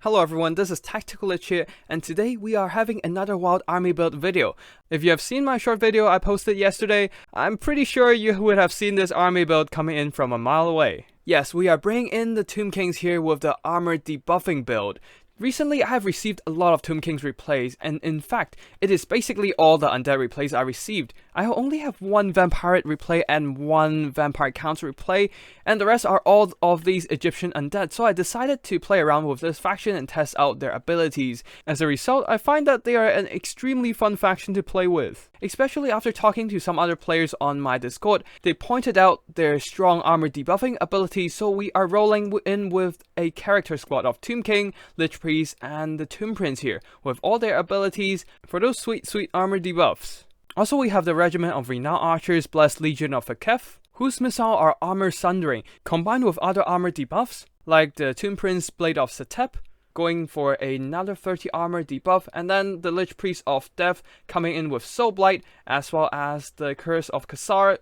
Hello everyone, this is Tactical Lich here, and today we are having another wild army build video. If you have seen my short video I posted yesterday, I'm pretty sure you would have seen this army build coming in from a mile away. Yes, we are bringing in the Tomb Kings here with the armored debuffing build. Recently, I have received a lot of Tomb Kings replays, and in fact, it is basically all the undead replays I received. I only have one vampire replay and one vampire counter replay, and the rest are all of these Egyptian undead, so I decided to play around with this faction and test out their abilities. As a result, I find that they are an extremely fun faction to play with. Especially after talking to some other players on my Discord, they pointed out their strong armor debuffing ability, so we are rolling in with a character squad of Tomb King, Lich Priest, and the Tomb Prince here, with all their abilities for those sweet armor debuffs. Also, we have the Regiment of Renowned Archers, Blessed Legion of Akef, whose missile are armor sundering, combined with other armor debuffs, like the Tomb Prince Blade of Setep, going for another 30 armor debuff, and then the Lich Priest of Death coming in with Soul Blight, as well as the Curse of Kassar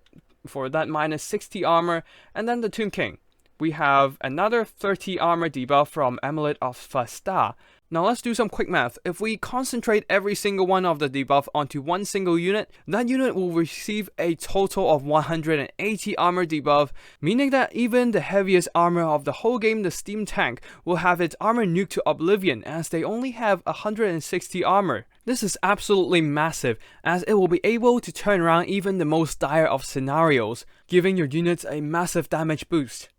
for that minus 60 armor, and then the Tomb King. We have another 30 armor debuff from Amulet of Fasta. Now let's do some quick math. If we concentrate every single one of the debuff onto one single unit, that unit will receive a total of 180 armor debuff, meaning that even the heaviest armor of the whole game, the Steam Tank, will have its armor nuked to oblivion as they only have 160 armor. This is absolutely massive, as it will be able to turn around even the most dire of scenarios, giving your units a massive damage boost.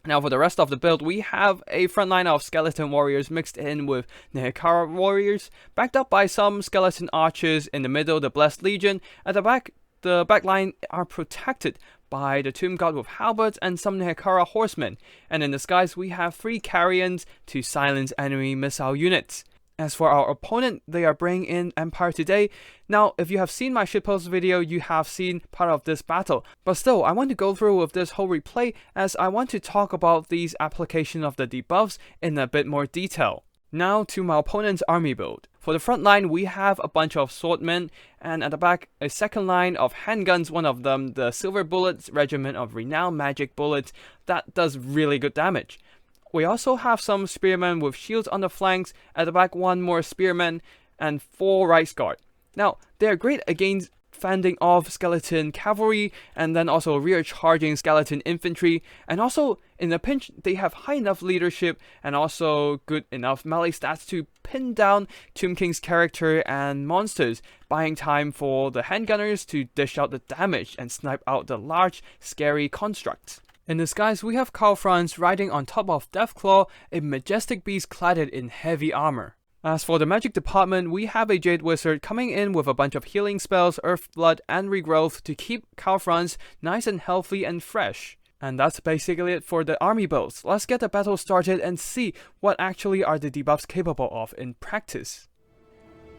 Now for the rest of the build, we have a front line of skeleton warriors mixed in with Nehekhara warriors, backed up by some skeleton archers in the middle, the Blessed Legion. At the back, the backline are protected by the Tomb God with halberds and some Nehekhara horsemen. And in the skies, we have 3 carrions to silence enemy missile units. As for our opponent, they are bringing in Empire today. Now, if you have seen my shitpost video, you have seen part of this battle. But still, I want to go through with this whole replay as I want to talk about these application of the debuffs in a bit more detail. Now to my opponent's army build. For the front line, we have a bunch of swordmen, and at the back, a second line of handguns, one of them the Silver Bullets Regiment of Renowned Magic Bullets that does really good damage. We also have some spearmen with shields on the flanks, at the back 1 more spearmen, and 4 right guard. Now, they are great against fending off skeleton cavalry, and then also rear charging skeleton infantry, and also in a pinch they have high enough leadership and also good enough melee stats to pin down Tomb King's character and monsters, buying time for the handgunners to dish out the damage and snipe out the large scary constructs. In the skies, we have Karl Franz riding on top of Deathclaw, a majestic beast cladded in heavy armor. As for the magic department, we have a Jade Wizard coming in with a bunch of healing spells, Earth Blood, and Regrowth to keep Karl Franz nice and healthy and fresh. And that's basically it for the army builds. Let's get the battle started and see what actually are the debuffs capable of in practice.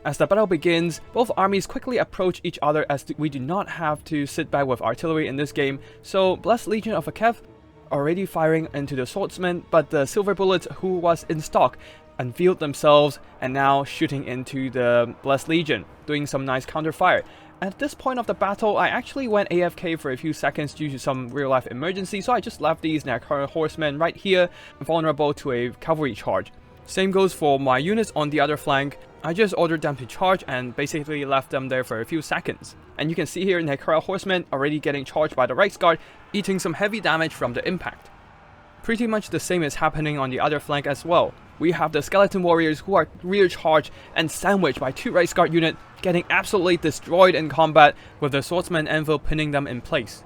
As the battle begins, both armies quickly approach each other as we do not have to sit back with artillery in this game, so Blessed Legion of Akef already firing into the swordsman, but the Silver Bullets who was in stock unveiled themselves and now shooting into the Blessed Legion, doing some nice counter fire. At this point of the battle, I actually went AFK for a few seconds due to some real life emergency, so I just left these Nehekhara horsemen right here, vulnerable to a cavalry charge. Same goes for my units on the other flank. I just ordered them to charge and basically left them there for a few seconds. And you can see here Nehekhara horsemen already getting charged by the right guard, eating some heavy damage from the impact. Pretty much the same is happening on the other flank as well. We have the skeleton warriors who are rear charged and sandwiched by 2 right guard units, getting absolutely destroyed in combat with the swordsman anvil pinning them in place.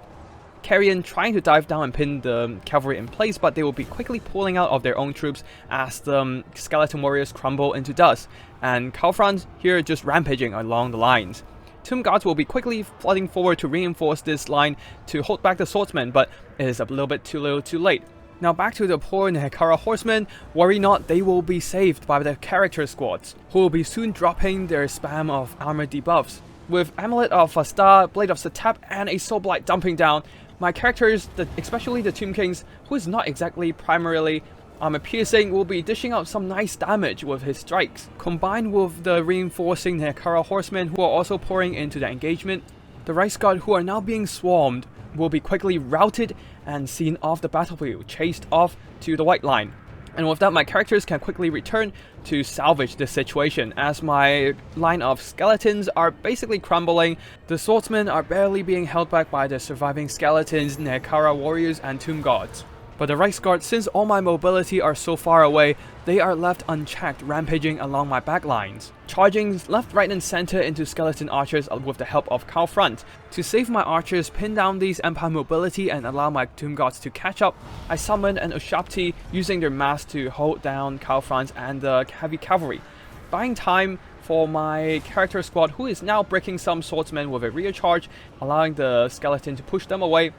Carrion trying to dive down and pin the cavalry in place, but they will be quickly pulling out of their own troops as the skeleton warriors crumble into dust, and Karl Franz here just rampaging along the lines. Tomb Guards will be quickly flooding forward to reinforce this line to hold back the swordsmen, but it is a little bit too little too late. Now back to the poor Nehekhara horsemen. Worry not, they will be saved by the character squads, who will be soon dropping their spam of armor debuffs. With Amulet of Fasta, Blade of Setep, and a Soul Blight dumping down, my characters, especially the Tomb Kings, who is not exactly primarily armor piercing, will be dishing out some nice damage with his strikes. Combined with the reinforcing Nehekhara horsemen who are also pouring into the engagement, the right guard who are now being swarmed will be quickly routed and seen off the battlefield, chased off to the white line. And with that, my characters can quickly return to salvage this situation, as my line of skeletons are basically crumbling. The swordsmen are barely being held back by the surviving skeletons, Nehekhara warriors, and tomb gods. But the right guard, since all my mobility are so far away, they are left unchecked, rampaging along my backlines, charging left, right, and center into skeleton archers with the help of Cow Front. To save my archers, pin down these empire mobility, and allow my tomb gods to catch up, I summon an hoppity using their mass to hold down Cow Front and the heavy cavalry, buying time for my character squad, who is now breaking some swordsmen with a rear charge, allowing the skeleton to push them away.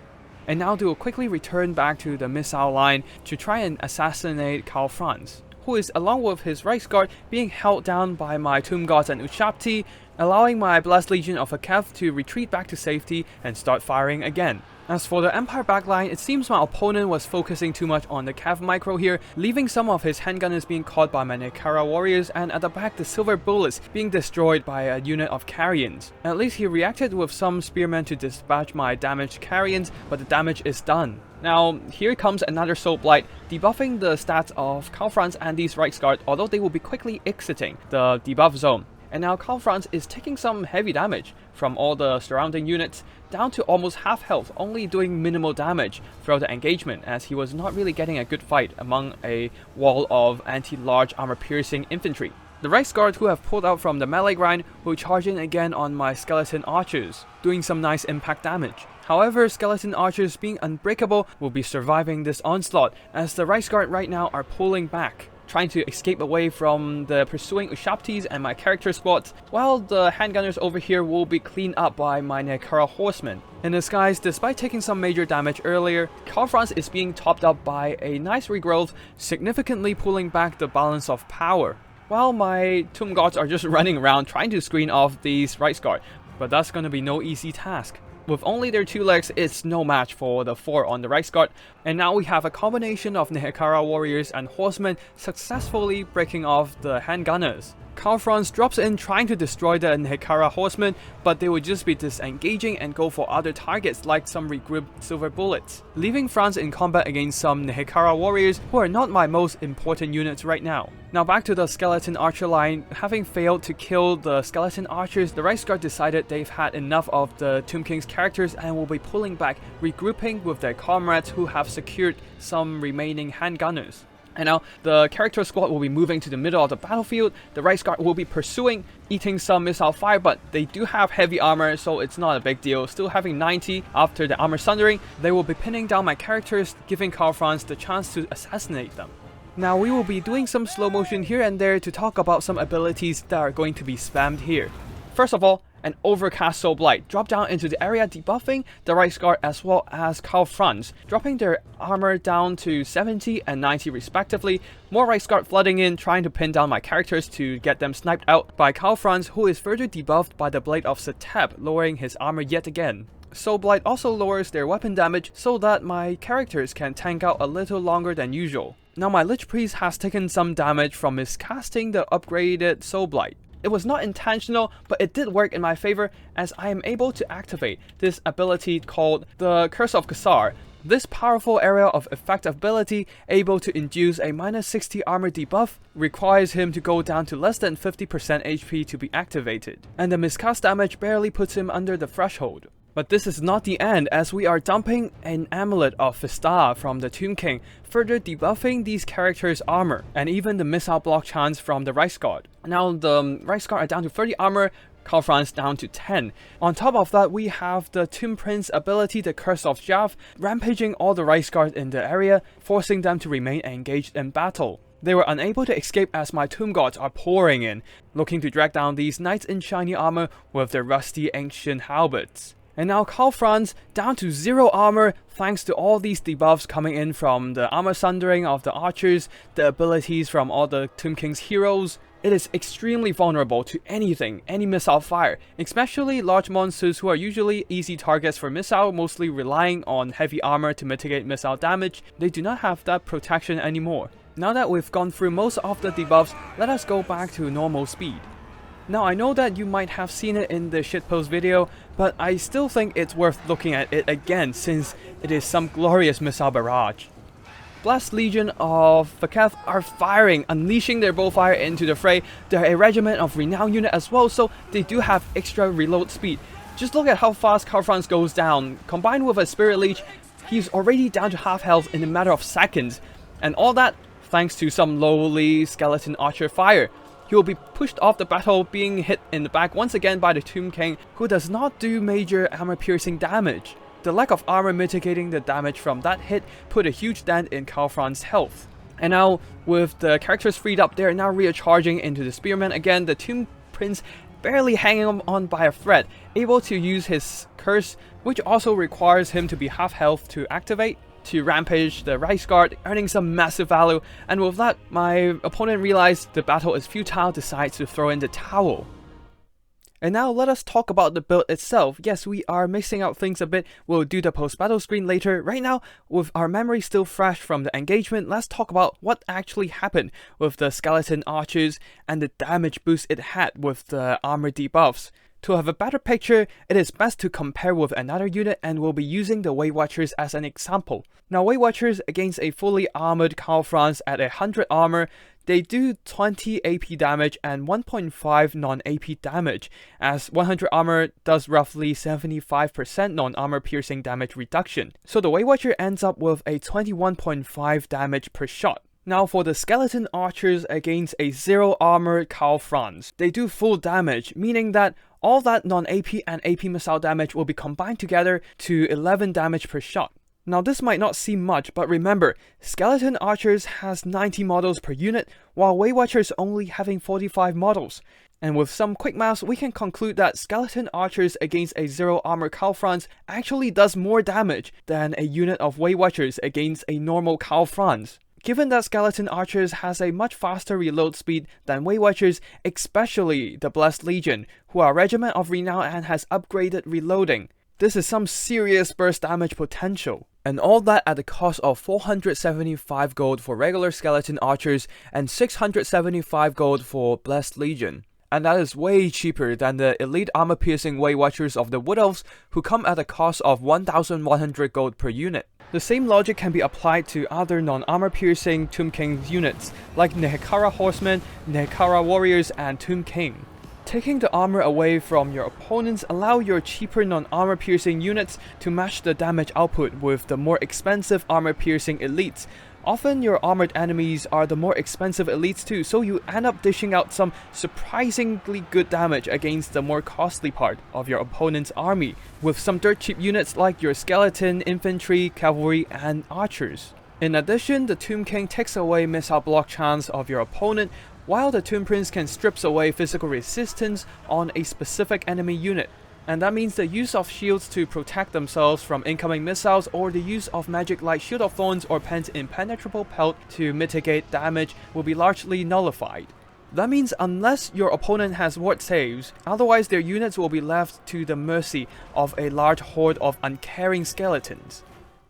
And now they will quickly return back to the missile line to try and assassinate Cow Front, who is, along with his right guard, being held down by my tomb gods and hoppity, allowing my Blessed Legion of Kev to retreat back to safety and start firing again. As for the Empire backline, it seems my opponent was focusing too much on the Cav micro here, leaving some of his handgunners being caught by my Nehekhara warriors, and at the back the silver bullets being destroyed by a unit of carrions. At least he reacted with some spearmen to dispatch my damaged carrions, but the damage is done. Now, here comes another Soul Blight, debuffing the stats of Cow Front and these right guard, although they will be quickly exiting the debuff zone. And now Cow Front is taking some heavy damage from all the surrounding units, down to almost half health, only doing minimal damage throughout the engagement, as he was not really getting a good fight among a wall of anti-large armor-piercing infantry. The right guard, who have pulled out from the melee grind, will charge in again on my skeleton archers, doing some nice impact damage. However, skeleton archers, being unbreakable, will be surviving this onslaught, as the right guard right now are pulling back, trying to escape away from the pursuing hoppities and my character squads, while the handgunners over here will be cleaned up by my Nehekhara horsemen. In the skies, despite taking some major damage earlier, Cow Front is being topped up by a nice regrowth, significantly pulling back the balance of power, while my tomb gods are just running around trying to screen off these right guard, but that's gonna be no easy task. With only their 2 legs, it's no match for the 4 on the right guard, and now we have a combination of Nehekhara warriors and horsemen successfully breaking off the handgunners. Cow Front drops in trying to destroy the Nehekhara horsemen, but they would just be disengaging and go for other targets like some regrouped silver bullets, leaving France in combat against some Nehekhara warriors who are not my most important units right now. Now back to the skeleton archer line. Having failed to kill the skeleton archers, the right guard decided they've had enough of the Tomb King's characters and will be pulling back, regrouping with their comrades who have secured some remaining handgunners. And now the character squad will be moving to the middle of the battlefield. The right guard will be pursuing, eating some missile fire, but they do have heavy armor, so it's not a big deal. Still having 90 after the armor sundering, they will be pinning down my characters, giving Cow Front the chance to assassinate them. Now we will be doing some slow motion here and there to talk about some abilities that are going to be spammed here. First of all, an Overcast Soul Blight. Drop down into the area, debuffing the right guard as well as Cow Front, dropping their armor down to 70 and 90 respectively. More right guard flooding in, trying to pin down my characters to get them sniped out by Cow Front, who is further debuffed by the Blade of Setep, lowering his armor yet again. Soul Blight also lowers their weapon damage so that my characters can tank out a little longer than usual. Now my Lich Priest has taken some damage from miscasting the upgraded Soul Blight. It was not intentional, but it did work in my favor, as I am able to activate this ability called the Curse of Khazar. This powerful area of effect ability, able to induce a minus 60 armor debuff, requires him to go down to less than 50% HP to be activated, and the miscast damage barely puts him under the threshold. But this is not the end, as we are dumping an Amulet of Fista from the Tomb King, further debuffing these characters' armor, and even the missile block chance from the right guard. Now the right guard are down to 30 armor, Cow Front down to 10. On top of that, we have the Tomb Prince ability, the Curse of Jav, rampaging all the right guard in the area, forcing them to remain engaged in battle. They were unable to escape as my tomb gods are pouring in, looking to drag down these knights in shiny armor with their rusty ancient halberds. And now Cow Front down to 0 armor thanks to all these debuffs coming in from the armor sundering of the archers, the abilities from all the Tomb King's heroes. It is extremely vulnerable to anything, any missile fire, especially large monsters who are usually easy targets for missile, mostly relying on heavy armor to mitigate missile damage. They do not have that protection anymore. Now that we've gone through most of the debuffs, let us go back to normal speed. Now I know that you might have seen it in the shitpost video, but I still think it's worth looking at it again since it is some glorious missile barrage. Blast Legion of Vaketh are firing, unleashing their bowfire into the fray. They're a regiment of renowned unit as well, so they do have extra reload speed. Just look at how fast Karl goes down. Combined with a Spirit Leech, he's already down to half health in a matter of seconds. And all that thanks to some lowly skeleton archer fire. He will be pushed off the battle, being hit in the back once again by the Tomb King, who does not do major armor-piercing damage. The lack of armor mitigating the damage from that hit put a huge dent in Karl's health. And now, with the characters freed up, they are now recharging into the Spearman again. The Tomb Prince barely hanging on by a thread, able to use his curse, which also requires him to be half health to activate, to rampage the Rice Guard, earning some massive value. And with that, my opponent realized the battle is futile, decides to throw in the towel. And now let us talk about the build itself. Yes, we are mixing up things a bit. We'll do the post-battle screen later. Right now, with our memory still fresh from the engagement, let's talk about what actually happened with the skeleton archers and the damage boost it had with the armor debuffs. To have a better picture, it is best to compare with another unit, and we'll be using the Weight Watchers as an example. Now, Weight Watchers against a fully armored Karl at 100 armor, they do 20 AP damage and 1.5 non-AP damage, as 100 armor does roughly 75% non-armor piercing damage reduction. So the Weight Watcher ends up with a 21.5 damage per shot. Now for the skeleton archers against a 0 armor Karl, they do full damage, meaning that all that non-AP and AP missile damage will be combined together to 11 damage per shot. Now this might not seem much, but remember, Skeleton Archers has 90 models per unit, while Weight Watchers only having 45 models. And with some quick maths, we can conclude that Skeleton Archers against a 0 armor Karl actually does more damage than a unit of Weight Watchers against a normal Karl. Given that Skeleton Archers has a much faster reload speed than Weight Watchers, especially the Blessed Legion, who are a regiment of renown and has upgraded reloading. This is some serious burst damage potential. And all that at the cost of 475 gold for regular Skeleton Archers and 675 gold for Blessed Legion. And that is way cheaper than the elite armor piercing Weight Watchers of the Wood Elves, who come at a cost of 1100 gold per unit. The same logic can be applied to other non-armor piercing Tomb Kings units, like Nehekhara Horsemen, Nehekhara Warriors, and Tomb King. Taking the armor away from your opponents allow your cheaper non-armor piercing units to match the damage output with the more expensive armor piercing elites. Often your armored enemies are the more expensive elites too, so you end up dishing out some surprisingly good damage against the more costly part of your opponent's army, with some dirt cheap units like your skeleton, infantry, cavalry, and archers. In addition, the Tomb King takes away missile block chance of your opponent, while the Tomb Prince can strip away physical resistance on a specific enemy unit. And that means the use of shields to protect themselves from incoming missiles, or the use of magic like Shield of Thorns or Penn's impenetrable pelt to mitigate damage will be largely nullified. That means unless your opponent has ward saves, otherwise their units will be left to the mercy of a large horde of uncaring skeletons.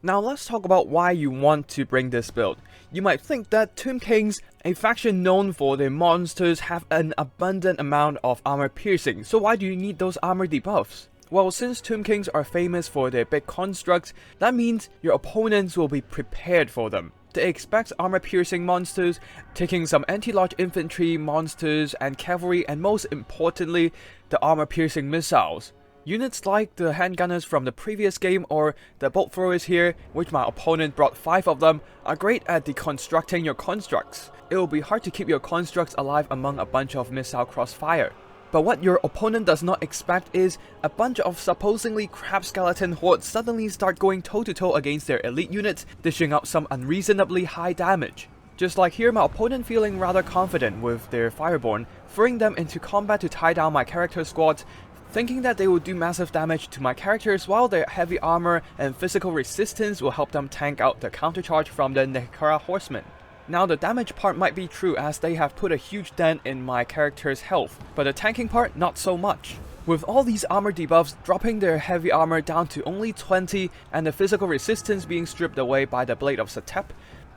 Now let's talk about why you want to bring this build. You might think that Tomb Kings, a faction known for their monsters, have an abundant amount of armor piercing, so why do you need those armor debuffs? Well, since Tomb Kings are famous for their big constructs, that means your opponents will be prepared for them. They expect armor piercing monsters, taking some anti-large infantry monsters and cavalry, and most importantly, the armor piercing missiles. Units like the handgunners from the previous game or the bolt throwers here, which my opponent brought 5 of them, are great at deconstructing your constructs. It will be hard to keep your constructs alive among a bunch of missile crossfire. But what your opponent does not expect is a bunch of supposedly crab skeleton hordes suddenly start going toe-to-toe against their elite units, dishing out some unreasonably high damage. Just like here, my opponent feeling rather confident with their Fireborn, throwing them into combat to tie down my character squads, thinking that they will do massive damage to my characters while their heavy armor and physical resistance will help them tank out the countercharge from the Nehekhara horsemen. Now the damage part might be true as they have put a huge dent in my character's health, but the tanking part not so much. With all these armor debuffs dropping their heavy armor down to only 20 and the physical resistance being stripped away by the Blade of Satep,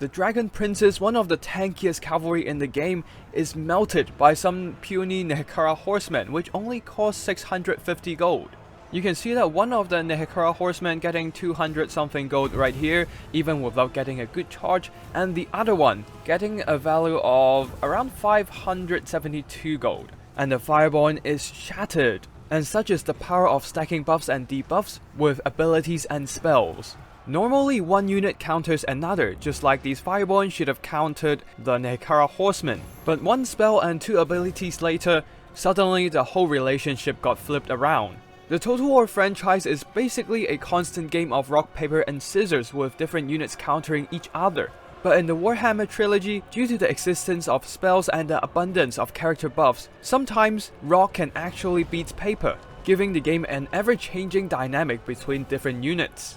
the Dragon Princess, one of the tankiest cavalry in the game, is melted by some puny Nehekhara horsemen, which only cost 650 gold. You can see that one of the Nehekhara horsemen getting 200 something gold right here, even without getting a good charge, and the other one getting a value of around 572 gold. And the Fireborn is shattered, and such is the power of stacking buffs and debuffs with abilities and spells. Normally one unit counters another, just like these Fireborn should have countered the Nehekhara horsemen, but one spell and 2 abilities later, suddenly the whole relationship got flipped around. The Total War franchise is basically a constant game of rock, paper and scissors with different units countering each other. But in the Warhammer trilogy, due to the existence of spells and the abundance of character buffs, sometimes rock can actually beat paper, giving the game an ever-changing dynamic between different units.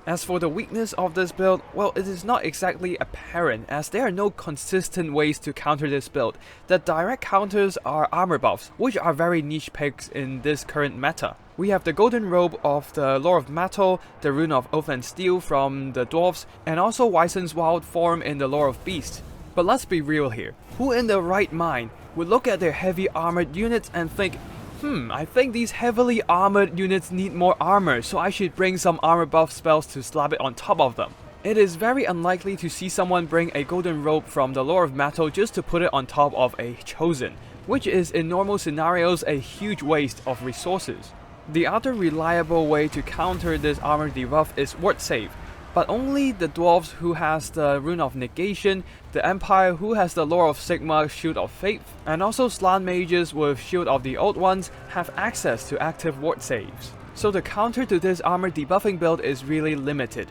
As for the weakness of this build, well, it is not exactly apparent as there are no consistent ways to counter this build. The direct counters are armor buffs, which are very niche picks in this current meta. We have the Golden Robe of the Lore of Metal, the Rune of Oath and Steel from the Dwarves, and also Wysen's Wild Form in the Lore of Beast. But let's be real here, who in their right mind would look at their heavy armored units and think, I think these heavily armored units need more armor, so I should bring some armor buff spells to slap it on top of them. It is very unlikely to see someone bring a Golden Robe from the Lore of Metal just to put it on top of a Chosen, which is in normal scenarios a huge waste of resources. The other reliable way to counter this armor debuff is ward save, but only the Dwarves who has the Rune of Negation, the Empire who has the Lore of Sigma Shield of Faith, and also Slann Mages with Shield of the Old Ones have access to active ward saves. So the counter to this armor debuffing build is really limited.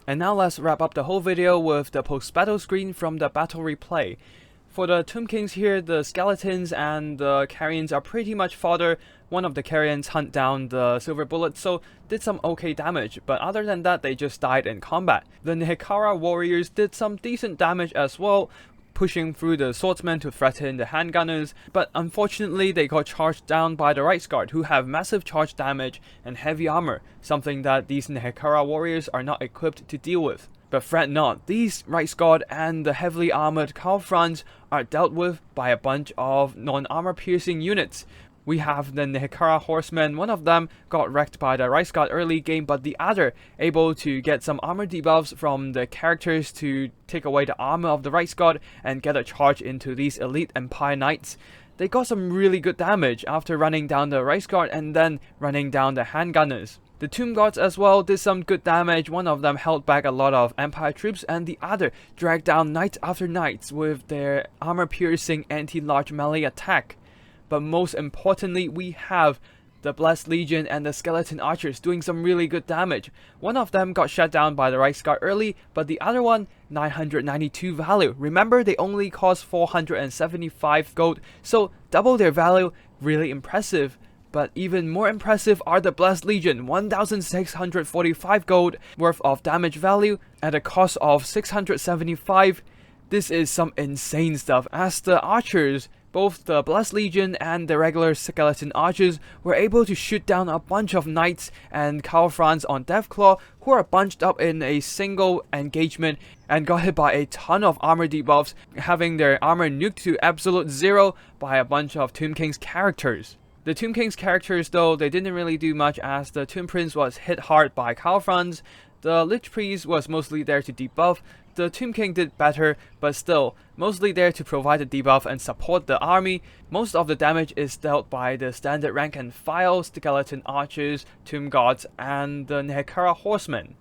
And now let's wrap up the whole video with the post-battle screen from the battle replay. For the Tomb Kings here, the skeletons and the carrions are pretty much fodder. One of the carrions hunt down the silver bullets, so did some okay damage, but other than that they just died in combat. The Nehekhara warriors did some decent damage as well, pushing through the swordsmen to threaten the handgunners, but unfortunately they got charged down by the Rights Guard, who have massive charge damage and heavy armor, something that these Nehekhara warriors are not equipped to deal with. But fret not, these Rights Guard and the heavily armored Calfrons are dealt with by a bunch of non-armor piercing units. We have the Nehekhara horsemen, one of them got wrecked by the Rights Guard early game, but the other able to get some armor debuffs from the characters to take away the armor of the Rights Guard and get a charge into these elite Empire Knights. They got some really good damage after running down the Rights Guard and then running down the handgunners. The Tomb Gods as well did some good damage. One of them held back a lot of Empire troops and the other dragged down knight after knight with their armor-piercing anti-large melee attack. But most importantly, we have the Blessed Legion and the Skeleton Archers doing some really good damage. One of them got shut down by the Rights Guard early, but the other one, 992 value. Remember, they only cost 475 gold, so double their value, really impressive. But even more impressive are the Blessed Legion, 1645 gold worth of damage value at a cost of 675. This is some insane stuff, as the archers, both the Blessed Legion and the regular Skeleton Archers, were able to shoot down a bunch of knights and Calfrons on Deathclaw who are bunched up in a single engagement and got hit by a ton of armor debuffs, having their armor nuked to absolute zero by a bunch of Tomb Kings characters. The Tomb Kings characters though, they didn't really do much as the Tomb Prince was hit hard by Calfrons, the Lich Priest was mostly there to debuff, the Tomb King did better, but still, mostly there to provide the debuff and support the army. Most of the damage is dealt by the standard rank and file Skeleton Archers, Tomb Gods, and the Nehekhara Horsemen.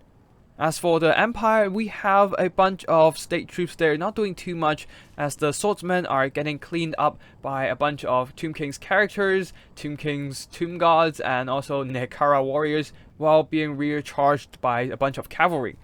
As for the Empire, we have a bunch of state troops there not doing too much, as the swordsmen are getting cleaned up by a bunch of Tomb Kings characters, Tomb Kings, Tomb Gods, and also Nehekhara warriors, while being recharged by a bunch of cavalry.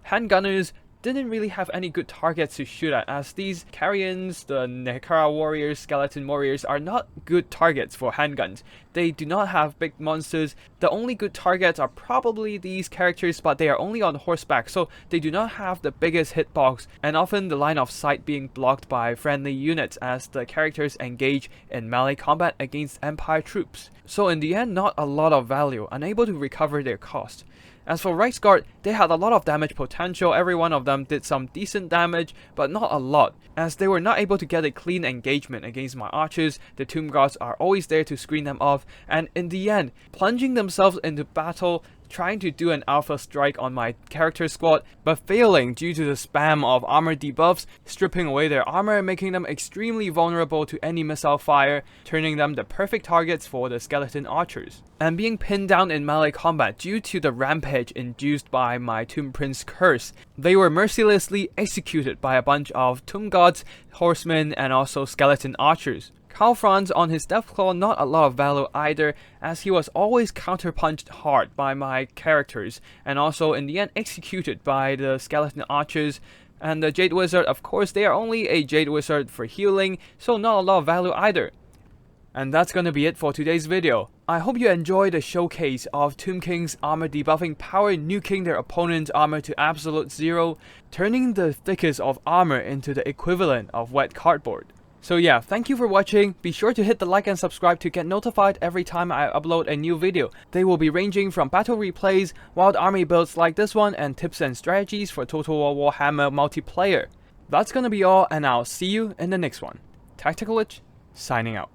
Handgunners didn't really have any good targets to shoot at, as these carrions, the Nehekhara warriors, skeleton warriors, are not good targets for handguns. They do not have big monsters. The only good targets are probably these characters, but they are only on horseback, so they do not have the biggest hitbox, and often the line of sight being blocked by friendly units as the characters engage in melee combat against Empire troops. So in the end, not a lot of value, unable to recover their cost. As for Right Guard, they had a lot of damage potential. Every one of them did some decent damage, but not a lot. As they were not able to get a clean engagement against my archers, the Tomb Guards are always there to screen them off, and in the end, plunging themselves into battle, trying to do an alpha strike on my character squad, but failing due to the spam of armor debuffs, stripping away their armor and making them extremely vulnerable to any missile fire, turning them the perfect targets for the skeleton archers. And being pinned down in melee combat due to the rampage induced by my Tomb Prince curse, they were mercilessly executed by a bunch of Tomb Gods, horsemen, and also skeleton archers. Karl Franz on his Deathclaw not a lot of value either, as he was always counterpunched hard by my characters, and also in the end executed by the skeleton archers. And the Jade Wizard, of course, they are only a Jade Wizard for healing, so not a lot of value either. And that's gonna be it for today's video. I hope you enjoyed the showcase of Tomb Kings Armour Debuffing power nuking their opponent's armor to absolute zero, turning the thickest of armor into the equivalent of wet cardboard. So yeah, thank you for watching. Be sure to hit the like and subscribe to get notified every time I upload a new video. They will be ranging from battle replays, wild army builds like this one, and tips and strategies for Total War Warhammer multiplayer. That's gonna be all, and I'll see you in the next one. Tactical Lich, signing out.